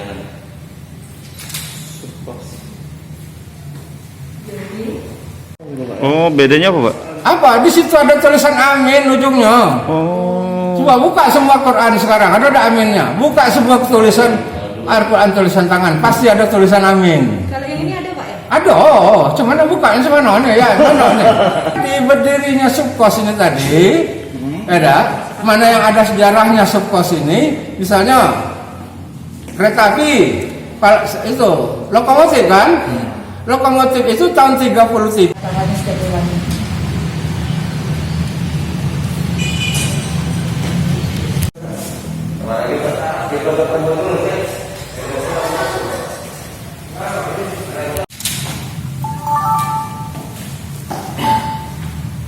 Jangan. Oh, bedanya apa, Pak? Apa? Di situ ada tulisan amin ujungnya. Oh. Coba buka semua Quran sekarang, ada aminnya. Buka semua tulisan Al-Quran tulisan tangan, pasti ada tulisan amin. Kalau yang ini ada Pak ya? Ada, cuman buka yang semana nih ya, mana nih? Di berdirinya Subkos ini tadi, ada mana yang ada sejarahnya Subkos ini, misalnya kereta api, itu lokomotif kan? Lokomotif itu tahun 33. Tangannya setiap bulan. Kita ketemu dulu ya.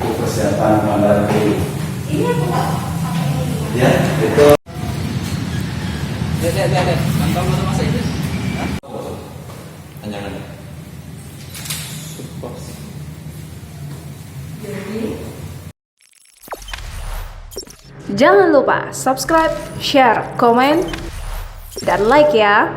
Persiapan mandar dulu. Ini aku Pak. Ya, itu. Lihat. Nonton foto masa itu. Jangan. Jangan lupa subscribe, share, komen, dan like ya.